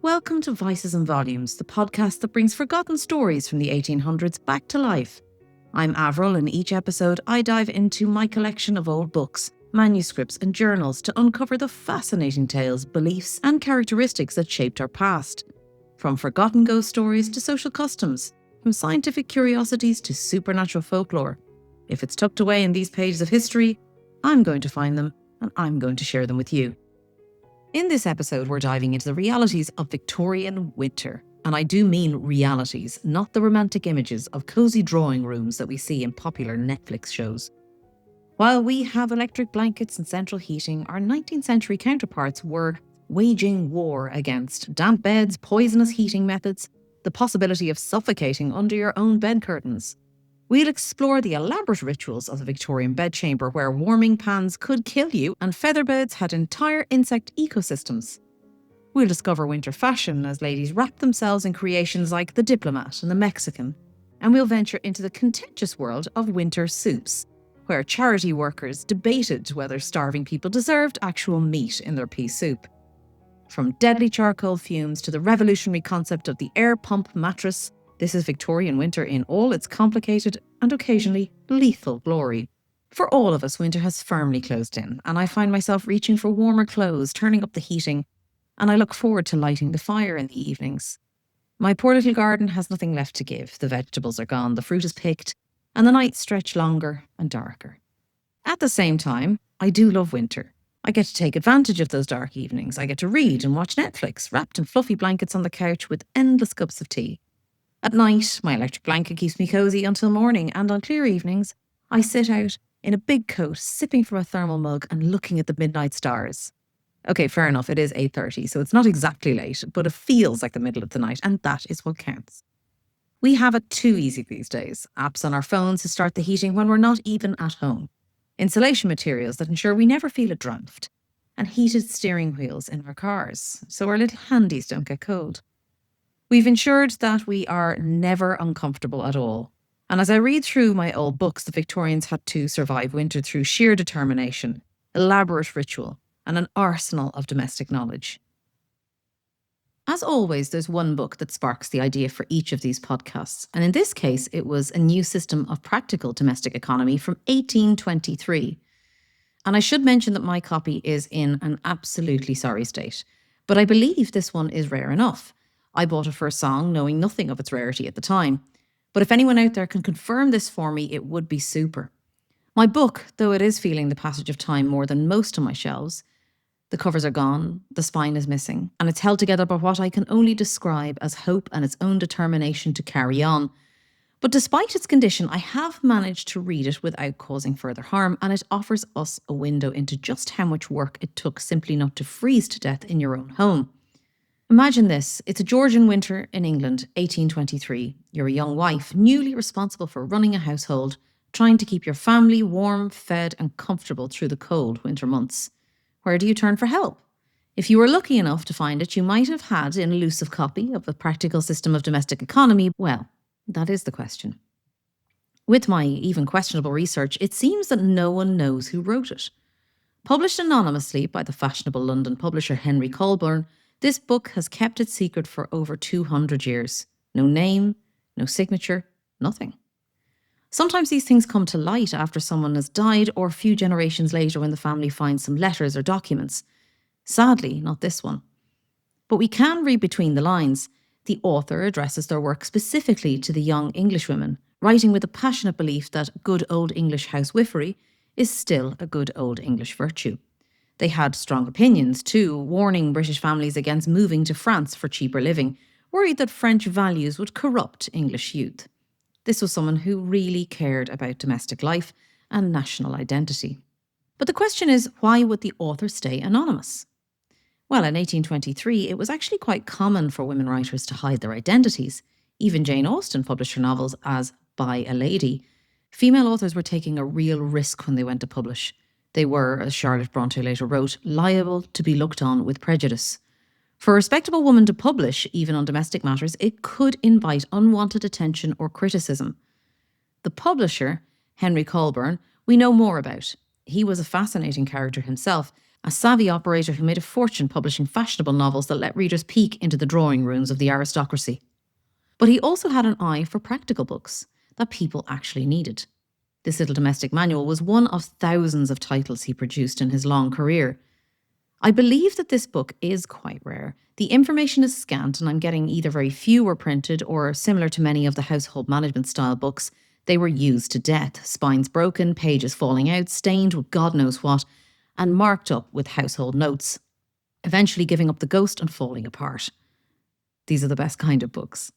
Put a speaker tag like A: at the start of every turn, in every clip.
A: Welcome to Vices and Volumes, the podcast that brings forgotten stories from the 1800s back to life. I'm Avril, and each episode I dive into my collection of old books, manuscripts and journals to uncover the fascinating tales, beliefs and characteristics that shaped our past. From forgotten ghost stories to social customs, from scientific curiosities to supernatural folklore. If it's tucked away in these pages of history, I'm going to find them and I'm going to share them with you. In this episode, we're diving into the realities of Victorian winter. And I do mean realities, not the romantic images of cosy drawing rooms that we see in popular Netflix shows. While we have electric blankets and central heating, our 19th century counterparts were waging war against damp beds, poisonous heating methods, the possibility of suffocating under your own bed curtains. We'll explore the elaborate rituals of the Victorian bedchamber where warming pans could kill you and featherbeds had entire insect ecosystems. We'll discover winter fashion as ladies wrap themselves in creations like the diplomat and the Mexican. And we'll venture into the contentious world of winter soups, where charity workers debated whether starving people deserved actual meat in their pea soup. From deadly charcoal fumes to the revolutionary concept of the air pump mattress, this is Victorian winter in all its complicated and occasionally lethal glory. For all of us, winter has firmly closed in, and I find myself reaching for warmer clothes, turning up the heating, and I look forward to lighting the fire in the evenings. My poor little garden has nothing left to give. The vegetables are gone, the fruit is picked, and the nights stretch longer and darker. At the same time, I do love winter. I get to take advantage of those dark evenings. I get to read and watch Netflix, wrapped in fluffy blankets on the couch with endless cups of tea. At night, my electric blanket keeps me cosy until morning, and on clear evenings, I sit out in a big coat, sipping from a thermal mug and looking at the midnight stars. Okay, fair enough, it is 8:30, so it's not exactly late, but it feels like the middle of the night, and that is what counts. We have it too easy these days. Apps on our phones to start the heating when we're not even at home. Insulation materials that ensure we never feel a draft. And heated steering wheels in our cars, so our little handies don't get cold. We've ensured that we are never uncomfortable at all. And as I read through my old books, the Victorians had to survive winter through sheer determination, elaborate ritual, and an arsenal of domestic knowledge. As always, there's one book that sparks the idea for each of these podcasts. And in this case, it was A New System of Practical Domestic Economy from 1823. And I should mention that my copy is in an absolutely sorry state. But I believe this one is rare enough. I bought it for a song, knowing nothing of its rarity at the time. But if anyone out there can confirm this for me, it would be super. My book, though it is feeling the passage of time more than most on my shelves, the covers are gone, the spine is missing, and it's held together by what I can only describe as hope and its own determination to carry on. But despite its condition, I have managed to read it without causing further harm, and it offers us a window into just how much work it took simply not to freeze to death in your own home. Imagine this, it's a Georgian winter in England, 1823. You're a young wife, newly responsible for running a household, trying to keep your family warm, fed and comfortable through the cold winter months. Where do you turn for help? If you were lucky enough to find it, you might have had an elusive copy of the Practical System of Domestic Economy. Well, that is the question. With my even questionable research, it seems that no one knows who wrote it. Published anonymously by the fashionable London publisher Henry Colburn, this book has kept its secret for over 200 years. No name, no signature, nothing. Sometimes these things come to light after someone has died or a few generations later when the family finds some letters or documents. Sadly, not this one. But we can read between the lines. The author addresses their work specifically to the young Englishwomen, writing with a passionate belief that good old English housewifery is still a good old English virtue. They had strong opinions too, warning British families against moving to France for cheaper living, worried that French values would corrupt English youth. This was someone who really cared about domestic life and national identity. But the question is, why would the author stay anonymous? Well, in 1823, it was actually quite common for women writers to hide their identities. Even Jane Austen published her novels as by a lady. Female authors were taking a real risk when they went to publish. They were, as Charlotte Bronte later wrote, liable to be looked on with prejudice. For a respectable woman to publish, even on domestic matters, it could invite unwanted attention or criticism. The publisher, Henry Colburn, we know more about. He was a fascinating character himself, a savvy operator who made a fortune publishing fashionable novels that let readers peek into the drawing rooms of the aristocracy. But he also had an eye for practical books that people actually needed. This little domestic manual was one of thousands of titles he produced in his long career. I believe that this book is quite rare. The information is scant, and I'm getting either very few were printed or, similar to many of the household management style books, they were used to death, spines broken, pages falling out, stained with God knows what, and marked up with household notes, eventually giving up the ghost and falling apart. These are the best kind of books.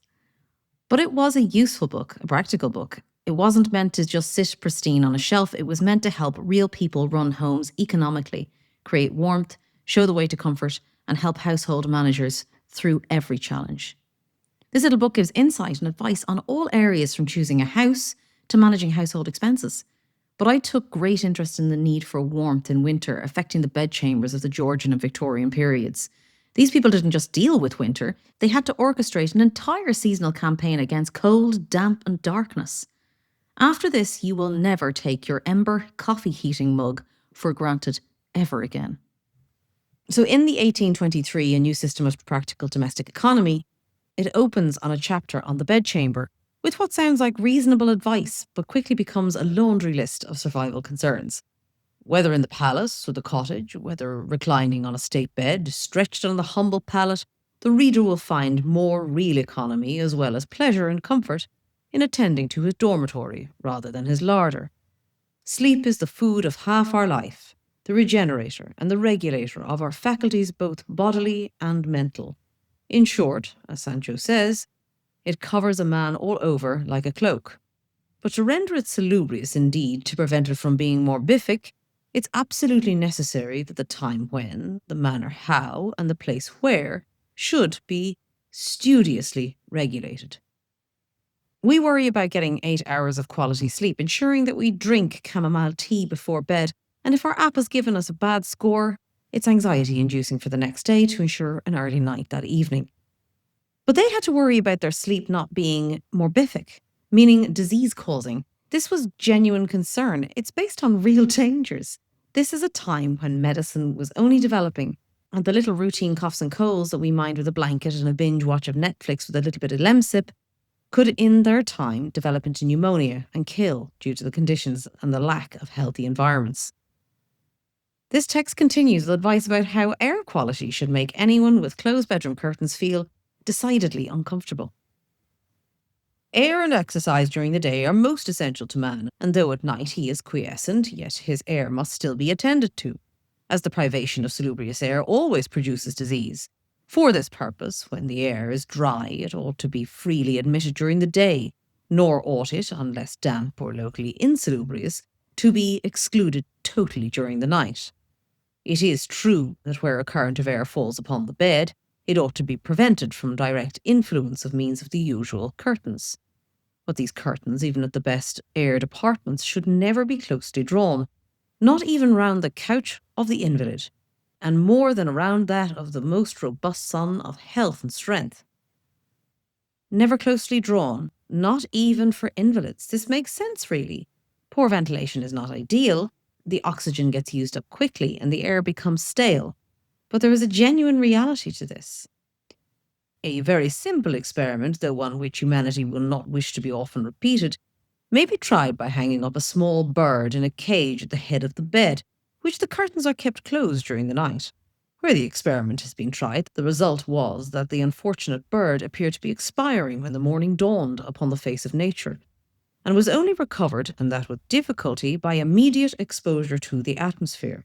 A: But it was a useful book, a practical book. It wasn't meant to just sit pristine on a shelf. It was meant to help real people run homes economically, create warmth, show the way to comfort, and help household managers through every challenge. This little book gives insight and advice on all areas from choosing a house to managing household expenses. But I took great interest in the need for warmth in winter affecting the bedchambers of the Georgian and Victorian periods. These people didn't just deal with winter, they had to orchestrate an entire seasonal campaign against cold, damp and darkness. After this, you will never take your ember coffee heating mug for granted ever again. So in the 1823 A New System of Practical Domestic Economy, it opens on a chapter on the bedchamber with what sounds like reasonable advice, but quickly becomes a laundry list of survival concerns. Whether in the palace or the cottage, whether reclining on a state bed, stretched on the humble pallet, the reader will find more real economy as well as pleasure and comfort in attending to his dormitory rather than his larder. Sleep is the food of half our life, the regenerator and the regulator of our faculties both bodily and mental. In short, as Sancho says, it covers a man all over like a cloak. But to render it salubrious indeed, to prevent it from being morbific, it's absolutely necessary that the time when, the manner how, and the place where should be studiously regulated. We worry about getting 8 hours of quality sleep, ensuring that we drink chamomile tea before bed, and if our app has given us a bad score, it's anxiety-inducing for the next day to ensure an early night that evening. But they had to worry about their sleep not being morbific, meaning disease-causing. This was genuine concern. It's based on real dangers. This is a time when medicine was only developing, and the little routine coughs and colds that we mind with a blanket and a binge watch of Netflix with a little bit of Lemsip could in their time develop into pneumonia and kill due to the conditions and the lack of healthy environments. This text continues with advice about how air quality should make anyone with closed bedroom curtains feel decidedly uncomfortable. Air and exercise during the day are most essential to man, and though at night he is quiescent, yet his air must still be attended to, as the privation of salubrious air always produces disease. For this purpose, when the air is dry, it ought to be freely admitted during the day, nor ought it, unless damp or locally insalubrious, to be excluded totally during the night. It is true that where a current of air falls upon the bed, it ought to be prevented from direct influence of means of the usual curtains. But these curtains, even at the best aired apartments, should never be closely drawn, not even round the couch of the invalid, and more than around that of the most robust son of health and strength. Never closely drawn, not even for invalids. This makes sense, really. Poor ventilation is not ideal. The oxygen gets used up quickly and the air becomes stale. But there is a genuine reality to this. A very simple experiment, though one which humanity will not wish to be often repeated, may be tried by hanging up a small bird in a cage at the head of the bed, which the curtains are kept closed during the night. Where the experiment has been tried, the result was that the unfortunate bird appeared to be expiring when the morning dawned upon the face of nature, and was only recovered, and that with difficulty, by immediate exposure to the atmosphere.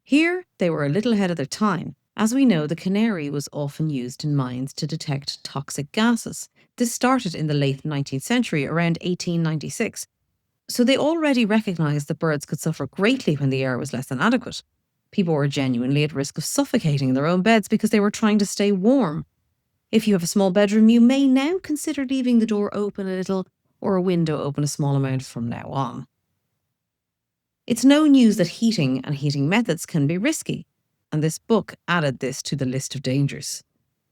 A: Here they were a little ahead of their time. As we know, the canary was often used in mines to detect toxic gases. This started in the late 19th century, around 1896. So they already recognised that birds could suffer greatly when the air was less than adequate. People were genuinely at risk of suffocating in their own beds because they were trying to stay warm. If you have a small bedroom, you may now consider leaving the door open a little or a window open a small amount from now on. It's no news that heating and heating methods can be risky, and this book added this to the list of dangers.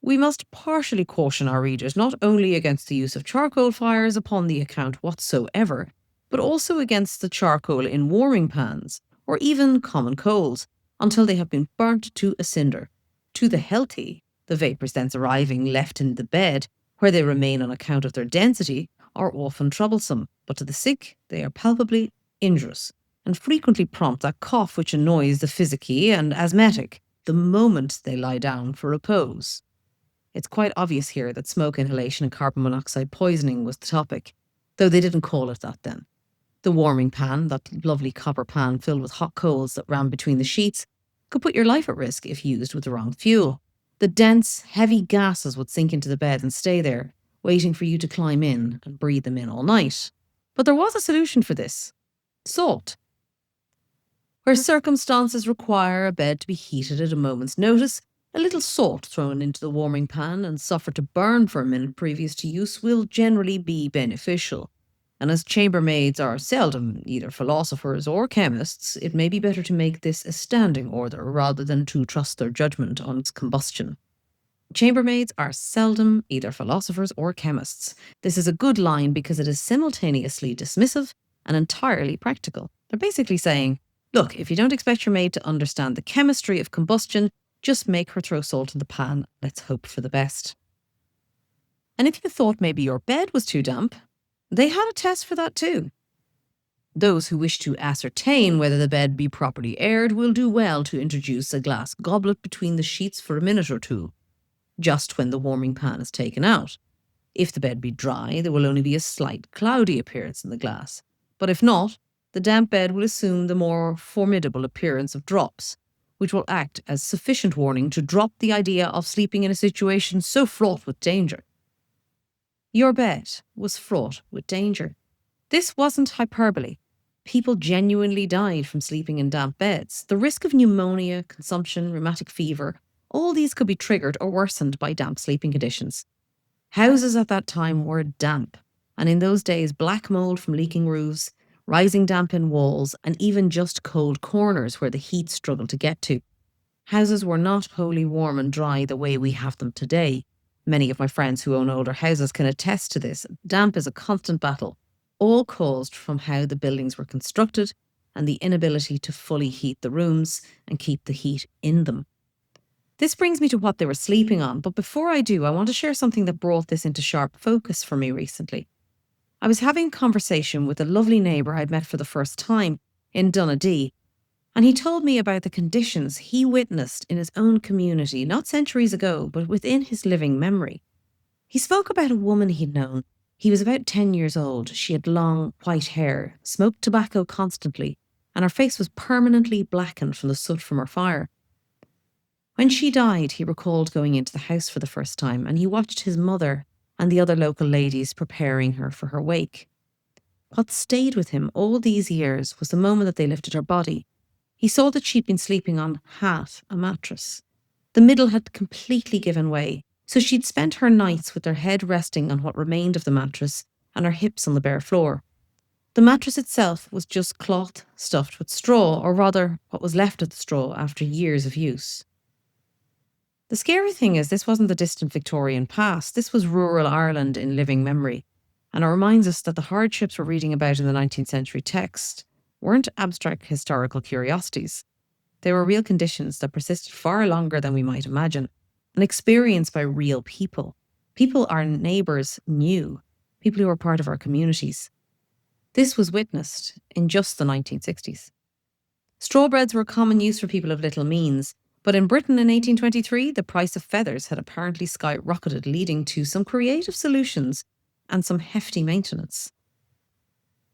A: We must partially caution our readers not only against the use of charcoal fires upon the account whatsoever, but also against the charcoal in warming pans, or even common coals. until they have been burnt to a cinder. To the healthy, the vapours thence arriving left in the bed, where they remain on account of their density, are often troublesome, but to the sick they are palpably injurious, and frequently prompt that cough which annoys the physicky and asthmatic the moment they lie down for repose. It's quite obvious here that smoke inhalation and carbon monoxide poisoning was the topic, though they didn't call it that then. The warming pan, that lovely copper pan filled with hot coals that ran between the sheets, could put your life at risk if used with the wrong fuel. The dense, heavy gases would sink into the bed and stay there, waiting for you to climb in and breathe them in all night. But there was a solution for this: salt. Where circumstances require a bed to be heated at a moment's notice, a little salt thrown into the warming pan and suffered to burn for a minute previous to use will generally be beneficial. And as chambermaids are seldom either philosophers or chemists, it may be better to make this a standing order rather than to trust their judgment on its combustion. Chambermaids are seldom either philosophers or chemists. This is a good line because it is simultaneously dismissive and entirely practical. They're basically saying, look, if you don't expect your maid to understand the chemistry of combustion, just make her throw salt in the pan. Let's hope for the best. And if you thought maybe your bed was too damp, they had a test for that too. Those who wish to ascertain whether the bed be properly aired will do well to introduce a glass goblet between the sheets for a minute or two, just when the warming pan is taken out. If the bed be dry, there will only be a slight cloudy appearance in the glass. But if not, the damp bed will assume the more formidable appearance of drops, which will act as sufficient warning to drop the idea of sleeping in a situation so fraught with danger. Your bed was fraught with danger. This wasn't hyperbole. People genuinely died from sleeping in damp beds. The risk of pneumonia, consumption, rheumatic fever, all these could be triggered or worsened by damp sleeping conditions. Houses at that time were damp, and in those days black mould from leaking roofs, rising damp in walls, and even just cold corners where the heat struggled to get to. Houses were not wholly warm and dry the way we have them today. Many of my friends who own older houses can attest to this. Damp is a constant battle, all caused from how the buildings were constructed and the inability to fully heat the rooms and keep the heat in them. This brings me to what they were sleeping on, but before I do, I want to share something that brought this into sharp focus for me recently. I was having a conversation with a lovely neighbour I'd met for the first time in Donaghadee, and he told me about the conditions he witnessed in his own community, not centuries ago, but within his living memory. He spoke about a woman he'd known. He was about 10 years old. She had long, white hair, smoked tobacco constantly, and her face was permanently blackened from the soot from her fire. When she died, he recalled going into the house for the first time, and he watched his mother and the other local ladies preparing her for her wake. What stayed with him all these years was the moment that they lifted her body. He saw that she'd been sleeping on half a mattress. The middle had completely given way, so she'd spent her nights with her head resting on what remained of the mattress and her hips on the bare floor. The mattress itself was just cloth stuffed with straw, or rather, what was left of the straw after years of use. The scary thing is, this wasn't the distant Victorian past. This was rural Ireland in living memory. And it reminds us that the hardships we're reading about in the 19th century text weren't abstract historical curiosities. They were real conditions that persisted far longer than we might imagine, and experienced by real people. People our neighbours knew, people who were part of our communities. This was witnessed in just the 1960s. Straw beds were a common use for people of little means, but in Britain in 1823, the price of feathers had apparently skyrocketed, leading to some creative solutions and some hefty maintenance.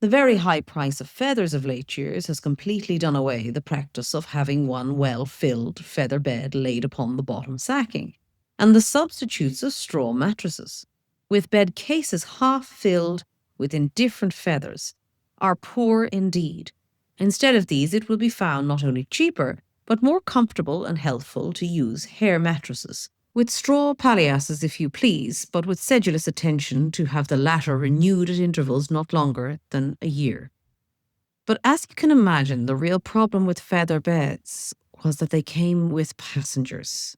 A: The very high price of feathers of late years has completely done away the practice of having one well-filled feather bed laid upon the bottom sacking, and the substitutes of straw mattresses, with bed cases half filled with indifferent feathers, are poor indeed. Instead of these, it will be found not only cheaper, but more comfortable and healthful to use hair mattresses, with straw palliasses if you please, but with sedulous attention to have the latter renewed at intervals not longer than a year. But as you can imagine, the real problem with feather beds was that they came with passengers.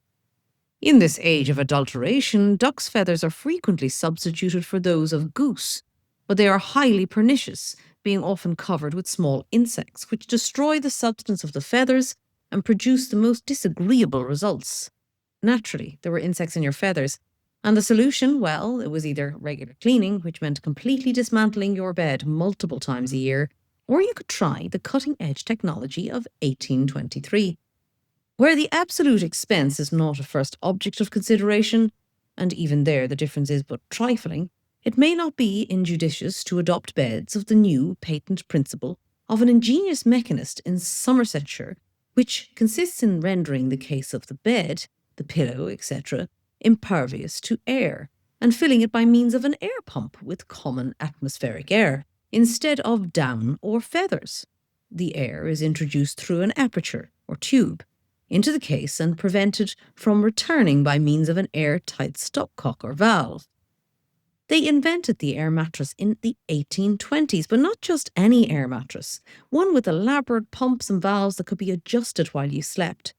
A: In this age of adulteration, duck's feathers are frequently substituted for those of goose, but they are highly pernicious, being often covered with small insects, which destroy the substance of the feathers and produce the most disagreeable results. Naturally, there were insects in your feathers, and the solution, well, it was either regular cleaning, which meant completely dismantling your bed multiple times a year, or you could try the cutting-edge technology of 1823. Where the absolute expense is not a first object of consideration, and even there the difference is but trifling, it may not be injudicious to adopt beds of the new patent principle of an ingenious mechanist in Somersetshire, which consists in rendering the case of the bed, the pillow, etc., impervious to air, and filling it by means of an air pump with common atmospheric air, instead of down or feathers. The air is introduced through an aperture, or tube, into the case and prevented from returning by means of an airtight stopcock or valve. They invented the air mattress in the 1820s, but not just any air mattress, one with elaborate pumps and valves that could be adjusted while you slept.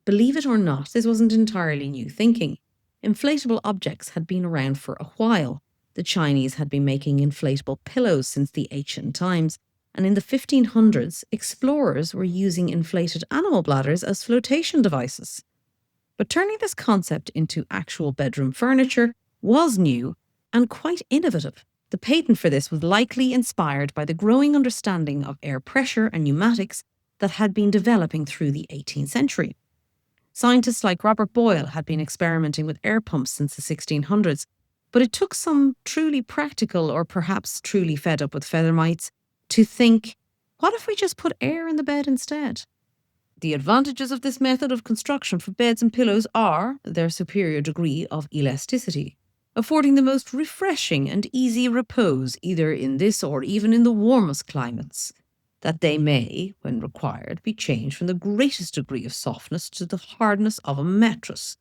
A: Believe it or not, this wasn't entirely new thinking. Inflatable objects had been around for a while. The Chinese had been making inflatable pillows since the ancient times, and in the 1500s, explorers were using inflated animal bladders as flotation devices. But turning this concept into actual bedroom furniture was new and quite innovative. The patent for this was likely inspired by the growing understanding of air pressure and pneumatics that had been developing through the 18th century. Scientists like Robert Boyle had been experimenting with air pumps since the 1600s, but it took some truly practical or perhaps truly fed up with feather mites to think, what if we just put air in the bed instead? The advantages of this method of construction for beds and pillows are their superior degree of elasticity, affording the most refreshing and easy repose either in this or even in the warmest climates, that they may, when required, be changed from the greatest degree of softness to the hardness of a mattress,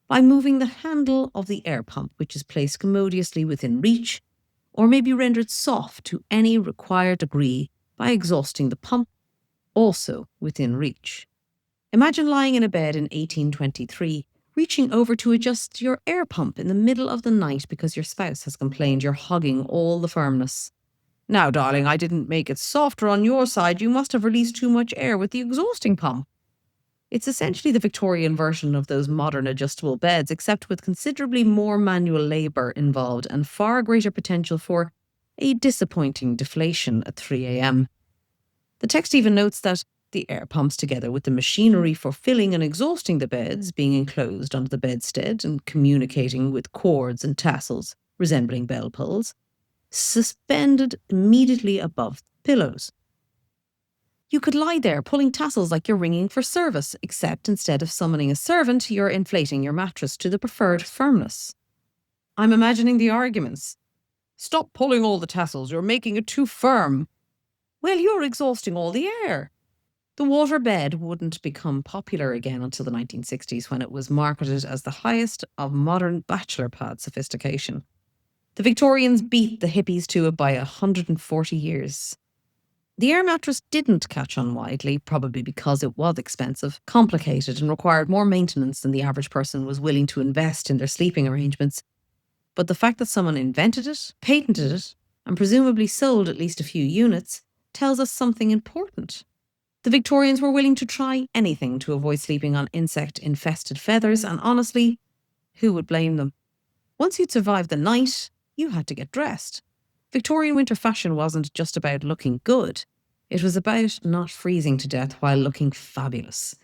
A: by moving the handle of the air pump, which is placed commodiously within reach, or may be rendered soft to any required degree by exhausting the pump, also within reach. Imagine lying in a bed in 1823, reaching over to adjust your air pump in the middle of the night because your spouse has complained you're hogging all the firmness. Now, darling, I didn't make it softer on your side. You must have released too much air with the exhausting pump. It's essentially the Victorian version of those modern adjustable beds, except with considerably more manual labour involved and far greater potential for a disappointing deflation at 3 a.m. The text even notes that the air pumps, together with the machinery for filling and exhausting the beds, being enclosed under the bedstead and communicating with cords and tassels resembling bell pulls, suspended immediately above pillows. You could lie there pulling tassels like you're ringing for service, except instead of summoning a servant, you're inflating your mattress to the preferred firmness. I'm imagining the arguments. Stop pulling all the tassels, you're making it too firm. Well, you're exhausting all the air. The waterbed wouldn't become popular again until the 1960s, when it was marketed as the highest of modern bachelor pad sophistication. The Victorians beat the hippies to it by 140 years. The air mattress didn't catch on widely, probably because it was expensive, complicated, and required more maintenance than the average person was willing to invest in their sleeping arrangements. But the fact that someone invented it, patented it, and presumably sold at least a few units tells us something important. The Victorians were willing to try anything to avoid sleeping on insect-infested feathers, and honestly, who would blame them? Once you'd survived the night, you had to get dressed. Victorian winter fashion wasn't just about looking good. It was about not freezing to death while looking fabulous.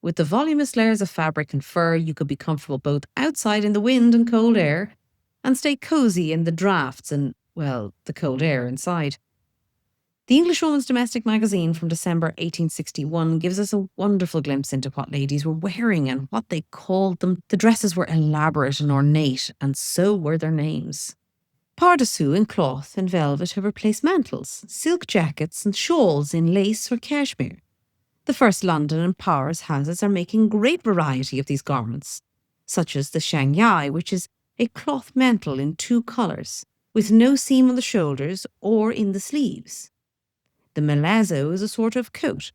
A: With the voluminous layers of fabric and fur, you could be comfortable both outside in the wind and cold air, and stay cosy in the drafts and, well, the cold air inside. The Englishwoman's Domestic Magazine from December 1861 gives us a wonderful glimpse into what ladies were wearing and what they called them. The dresses were elaborate and ornate, and so were their names. Pardessus in cloth and velvet have replaced mantles, silk jackets and shawls in lace or cashmere. The first London and Paris houses are making great variety of these garments, such as the Shanghai, which is a cloth mantle in 2 colours, with no seam on the shoulders or in the sleeves. The Malazzo is a sort of coat,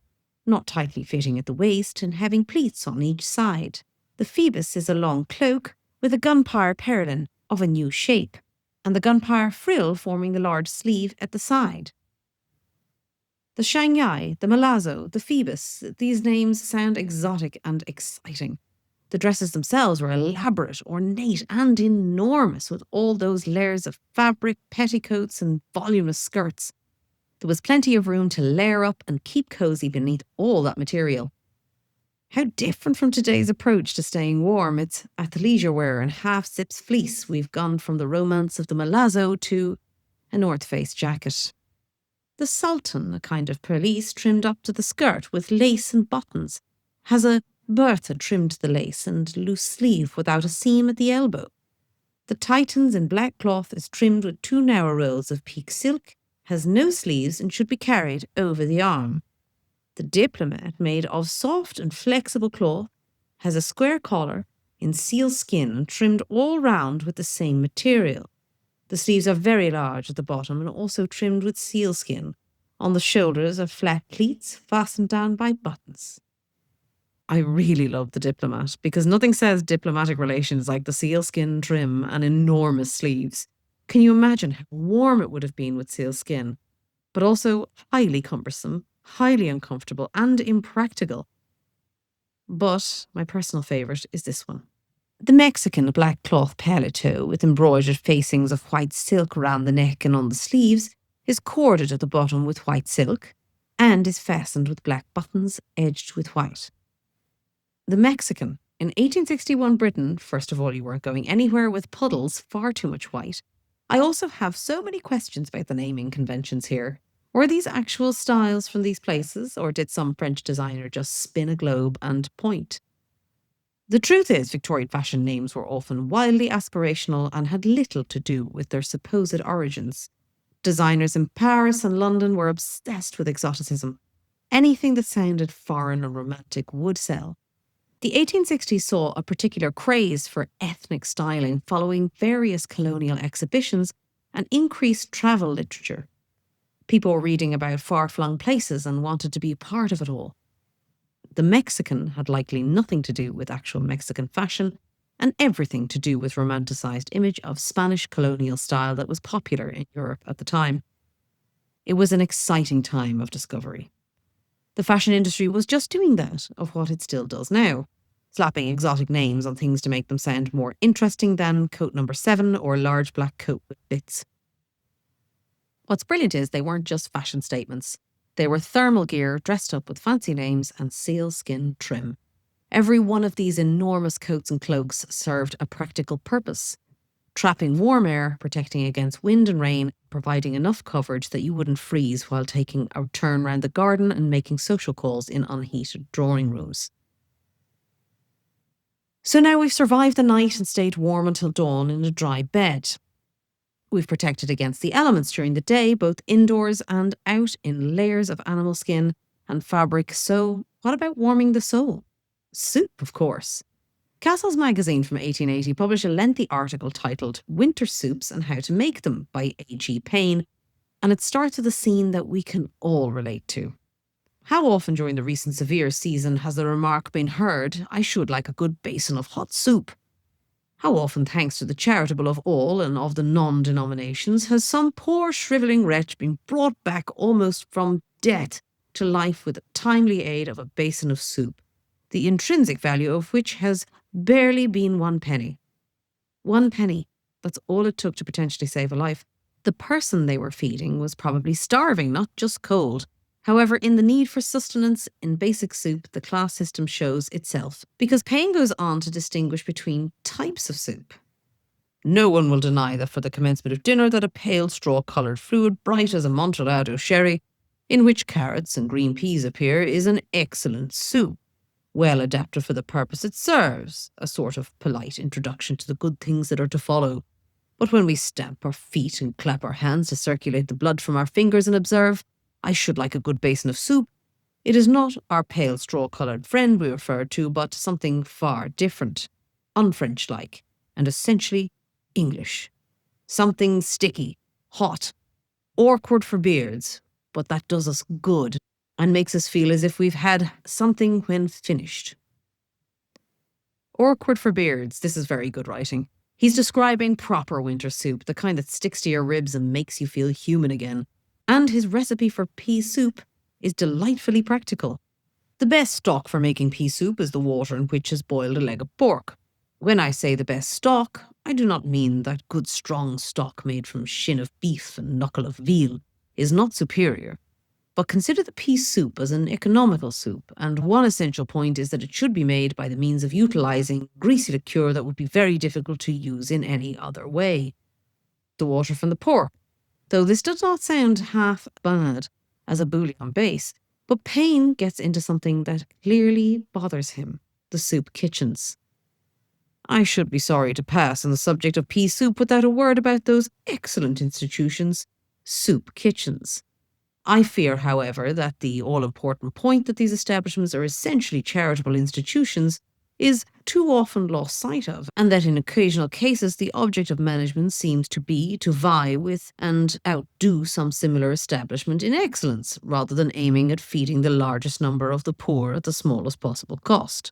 A: not tightly fitting at the waist and having pleats on each side. The Phoebus is a long cloak with a gunpowder pelerine of a new shape, and the gunpowder frill forming the large sleeve at the side. The Shanghai, the Malazzo, the Phoebus, these names sound exotic and exciting. The dresses themselves were elaborate, ornate, and enormous, with all those layers of fabric, petticoats, and voluminous skirts. There was plenty of room to layer up and keep cosy beneath all that material. How different from today's approach to staying warm. It's athleisure wear and half-zips fleece. We've gone from the romance of the Malazzo to a North Face jacket. The Sultan, a kind of pelisse trimmed up to the skirt with lace and buttons, has a bertha trimmed to the lace and loose sleeve without a seam at the elbow. The Titans in black cloth is trimmed with 2 narrow rolls of peak silk, has no sleeves and should be carried over the arm. The Diplomat, made of soft and flexible cloth, has a square collar in sealskin and trimmed all round with the same material. The sleeves are very large at the bottom and also trimmed with sealskin. On the shoulders are flat pleats fastened down by buttons. I really love the Diplomat because nothing says diplomatic relations like the sealskin trim and enormous sleeves. Can you imagine how warm it would have been with sealskin? But also highly cumbersome, highly uncomfortable, and impractical. But my personal favourite is this one. The Mexican black cloth paletot with embroidered facings of white silk around the neck and on the sleeves is corded at the bottom with white silk and is fastened with black buttons edged with white. The Mexican. In 1861 Britain, first of all, you weren't going anywhere with puddles, far too much white. I also have so many questions about the naming conventions here. Were these actual styles from these places, or did some French designer just spin a globe and point? The truth is, Victorian fashion names were often wildly aspirational and had little to do with their supposed origins. Designers in Paris and London were obsessed with exoticism. Anything that sounded foreign and romantic would sell. The 1860s saw a particular craze for ethnic styling following various colonial exhibitions and increased travel literature. People were reading about far-flung places and wanted to be part of it all. The Mexican had likely nothing to do with actual Mexican fashion and everything to do with romanticized image of Spanish colonial style that was popular in Europe at the time. It was an exciting time of discovery. The fashion industry was just doing that of what it still does now, slapping exotic names on things to make them sound more interesting than coat number 7 or large black coat with bits. What's brilliant is they weren't just fashion statements. They were thermal gear dressed up with fancy names and sealskin trim. Every one of these enormous coats and cloaks served a practical purpose. Trapping warm air, protecting against wind and rain, providing enough coverage that you wouldn't freeze while taking a turn round the garden and making social calls in unheated drawing rooms. So now we've survived the night and stayed warm until dawn in a dry bed. We've protected against the elements during the day, both indoors and out in layers of animal skin and fabric. So what about warming the soul? Soup, of course. Castle's magazine from 1880 published a lengthy article titled Winter Soups and How to Make Them by A.G. Payne, and it starts with a scene that we can all relate to. How often during the recent severe season has the remark been heard, "I should like a good basin of hot soup"? How often, thanks to the charitable of all and of the non-denominations, has some poor shrivelling wretch been brought back almost from death to life with the timely aid of a basin of soup, the intrinsic value of which has barely been 1 penny. 1 penny. That's all it took to potentially save a life. The person they were feeding was probably starving, not just cold. However, in the need for sustenance in basic soup, the class system shows itself, because Payne goes on to distinguish between types of soup. No one will deny that for the commencement of dinner that a pale straw-coloured fluid, bright as a Amontillado sherry, in which carrots and green peas appear, is an excellent soup, well adapted for the purpose it serves, a sort of polite introduction to the good things that are to follow. But when we stamp our feet and clap our hands to circulate the blood from our fingers and observe, "I should like a good basin of soup," it is not our pale straw-coloured friend we refer to, but something far different, un-French-like, and essentially English. Something sticky, hot, awkward for beards, but that does us good and makes us feel as if we've had something when finished. Awkward for beards, this is very good writing. He's describing proper winter soup, the kind that sticks to your ribs and makes you feel human again. And his recipe for pea soup is delightfully practical. The best stock for making pea soup is the water in which is boiled a leg of pork. When I say the best stock, I do not mean that good strong stock made from shin of beef and knuckle of veal is not superior. But consider the pea soup as an economical soup, and one essential point is that it should be made by the means of utilising greasy liqueur that would be very difficult to use in any other way. The water from the pork, though this does not sound half bad as a bouillon base, but Payne gets into something that clearly bothers him: the soup kitchens. I should be sorry to pass on the subject of pea soup without a word about those excellent institutions, soup kitchens. I fear, however, that the all-important point that these establishments are essentially charitable institutions is too often lost sight of, and that in occasional cases the object of management seems to be to vie with and outdo some similar establishment in excellence, rather than aiming at feeding the largest number of the poor at the smallest possible cost.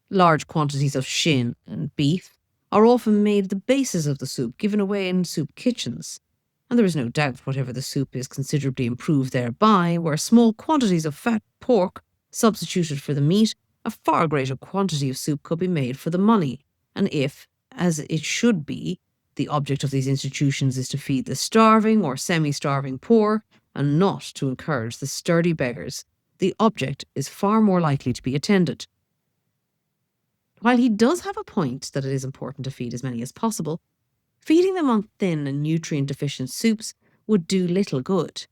A: Large quantities of shin and beef are often made the basis of the soup given away in soup kitchens, and there is no doubt whatever the soup is considerably improved thereby, where small quantities of fat pork substituted for the meat, a far greater quantity of soup could be made for the money. And if, as it should be, the object of these institutions is to feed the starving or semi-starving poor, and not to encourage the sturdy beggars, the object is far more likely to be attended. While he does have a point that it is important to feed as many as possible, feeding them on thin and nutrient-deficient soups would do little good.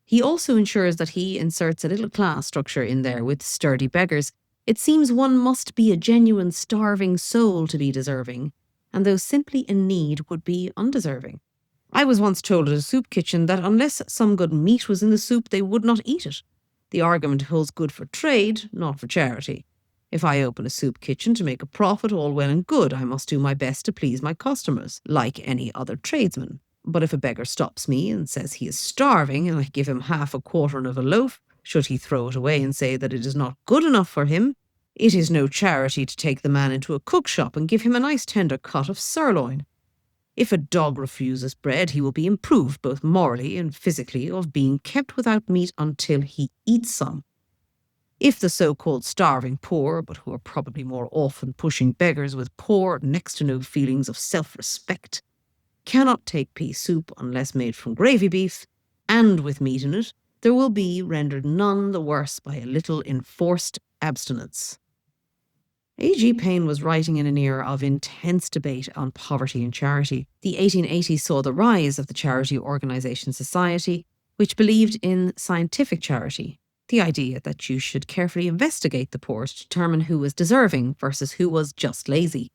A: He also ensures that he inserts a little class structure in there with sturdy beggars. It seems one must be a genuine starving soul to be deserving, and those simply in need would be undeserving. I was once told at a soup kitchen that unless some good meat was in the soup, they would not eat it. The argument holds good for trade, not for charity. If I open a soup kitchen to make a profit, all well and good. I must do my best to please my customers, like any other tradesman. But if a beggar stops me and says he is starving, and I give him half a quartern of a loaf, should he throw it away and say that it is not good enough for him, it is no charity to take the man into a cook shop and give him a nice tender cut of sirloin. If a dog refuses bread, he will be improved both morally and physically of being kept without meat until he eats some. If the so-called starving poor, but who are probably more often pushing beggars with poor, next to no feelings of self-respect, cannot take pea soup unless made from gravy beef, and with meat in it, there will be rendered none the worse by a little enforced abstinence. A.G. Payne was writing in an era of intense debate on poverty and charity. The 1880s saw the rise of the Charity Organisation Society, which believed in scientific charity, the idea that you should carefully investigate the poor to determine who was deserving versus who was just lazy.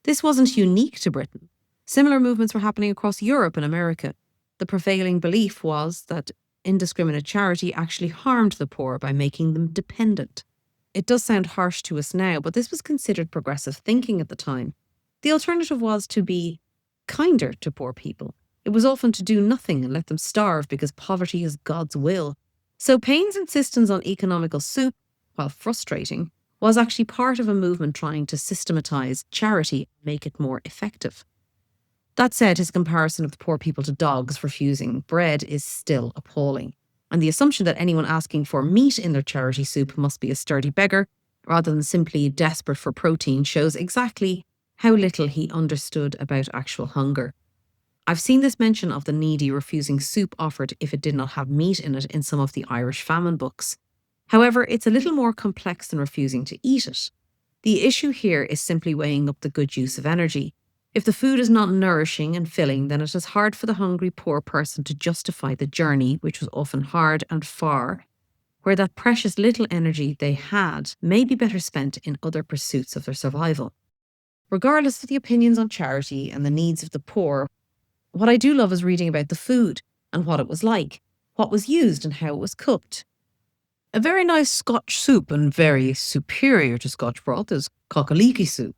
A: This wasn't unique to Britain. Similar movements were happening across Europe and America. The prevailing belief was that indiscriminate charity actually harmed the poor by making them dependent. It does sound harsh to us now, but this was considered progressive thinking at the time. The alternative was to be kinder to poor people. It was often to do nothing and let them starve because poverty is God's will. So Payne's insistence on economical soup, while frustrating, was actually part of a movement trying to systematise charity and make it more effective. That said, his comparison of the poor people to dogs refusing bread is still appalling. And the assumption that anyone asking for meat in their charity soup must be a sturdy beggar, rather than simply desperate for protein, shows exactly how little he understood about actual hunger. I've seen this mention of the needy refusing soup offered if it did not have meat in it in some of the Irish famine books. However, it's a little more complex than refusing to eat it. The issue here is simply weighing up the good use of energy. If the food is not nourishing and filling, then it is hard for the hungry poor person to justify the journey, which was often hard and far, where that precious little energy they had may be better spent in other pursuits of their survival. Regardless of the opinions on charity and the needs of the poor, what I do love is reading about the food and what it was like, what was used and how it was cooked. A very nice Scotch soup and very superior to Scotch broth is cockaliki soup.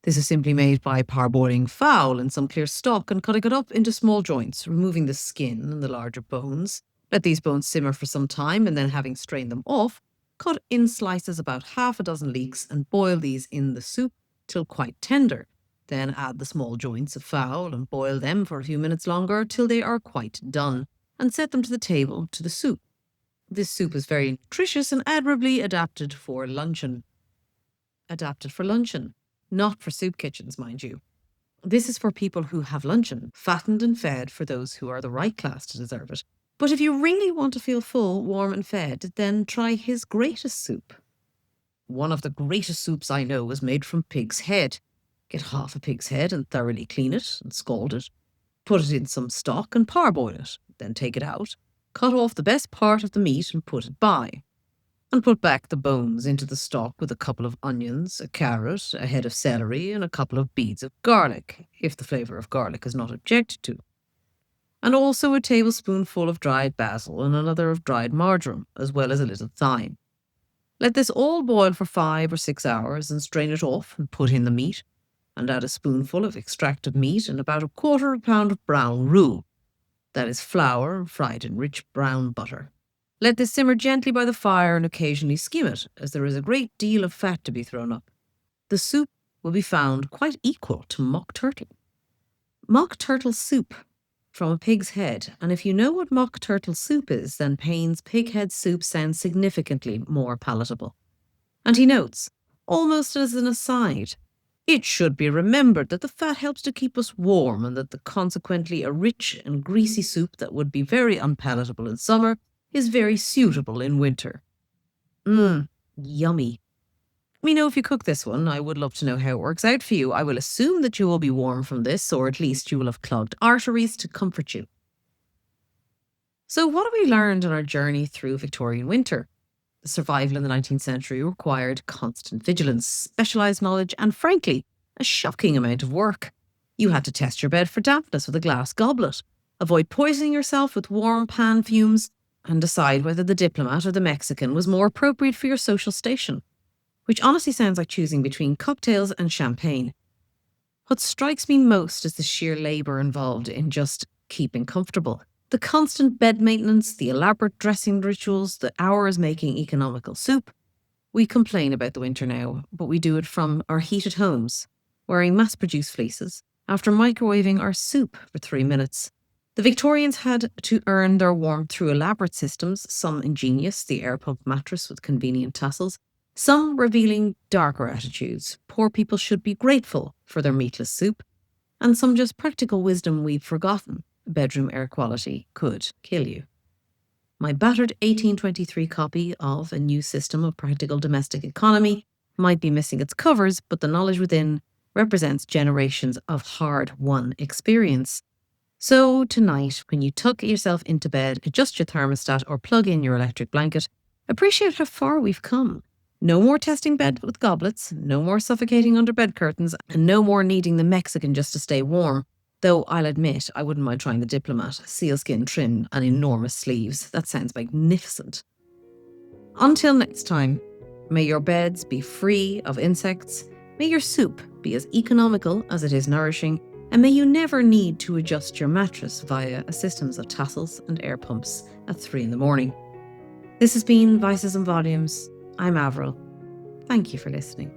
A: This is simply made by parboiling fowl in some clear stock and cutting it up into small joints, removing the skin and the larger bones. Let these bones simmer for some time and then, having strained them off, cut in slices about half a dozen leeks and boil these in the soup till quite tender. Then add the small joints of fowl and boil them for a few minutes longer till they are quite done, and set them to the table to the soup. This soup is very nutritious and admirably adapted for luncheon. Adapted for luncheon, not for soup kitchens, mind you. This is for people who have luncheon, fattened and fed for those who are the right class to deserve it. But if you really want to feel full, warm and fed, then try his greatest soup. One of the greatest soups I know is made from pig's head. Get half a pig's head and thoroughly clean it and scald it. Put it in some stock and parboil it. Then take it out. Cut off the best part of the meat and put it by. And put back the bones into the stock with a couple of onions, a carrot, a head of celery, and a couple of beads of garlic, if the flavour of garlic is not objected to. And also a tablespoonful of dried basil and another of dried marjoram, as well as a little thyme. Let this all boil for 5 or 6 hours and strain it off and put in the meat, and add a spoonful of extracted meat and about 1/4 pound of brown roux. That is flour fried in rich brown butter. Let this simmer gently by the fire and occasionally skim it, as there is a great deal of fat to be thrown up. The soup will be found quite equal to mock turtle. Mock turtle soup from a pig's head, and if you know what mock turtle soup is, then Payne's pig head soup sounds significantly more palatable. And he notes, almost as an aside, it should be remembered that the fat helps to keep us warm and that consequently a rich and greasy soup that would be very unpalatable in summer is very suitable in winter. Yummy. Let me know if you cook this one. I would love to know how it works out for you. I will assume that you will be warm from this, or at least you will have clogged arteries to comfort you. So what have we learned on our journey through Victorian winter? The survival in the 19th century required constant vigilance, specialised knowledge, and frankly, a shocking amount of work. You had to test your bed for dampness with a glass goblet, avoid poisoning yourself with warm pan fumes, and decide whether the diplomat or the Mexican was more appropriate for your social station, which honestly sounds like choosing between cocktails and champagne. What strikes me most is the sheer labour involved in just keeping comfortable. The constant bed maintenance, the elaborate dressing rituals, the hours making economical soup. We complain about the winter now, but we do it from our heated homes, wearing mass-produced fleeces, after microwaving our soup for 3 minutes. The Victorians had to earn their warmth through elaborate systems, some ingenious, the air pump mattress with convenient tassels, some revealing darker attitudes. Poor people should be grateful for their meatless soup, and some just practical wisdom we've forgotten. Bedroom air quality could kill you. My battered 1823 copy of A New System of Practical Domestic Economy might be missing its covers, but the knowledge within represents generations of hard-won experience. So tonight, when you tuck yourself into bed, adjust your thermostat or plug in your electric blanket, appreciate how far we've come. No more testing bed with goblets, no more suffocating under bed curtains, and no more needing the Mexican just to stay warm. Though I'll admit, I wouldn't mind trying the diplomat, sealskin trim and enormous sleeves. That sounds magnificent. Until next time, may your beds be free of insects, may your soup be as economical as it is nourishing, and may you never need to adjust your mattress via a system of tassels and air pumps at 3 a.m. This has been Vices and Volumes. I'm Avril. Thank you for listening.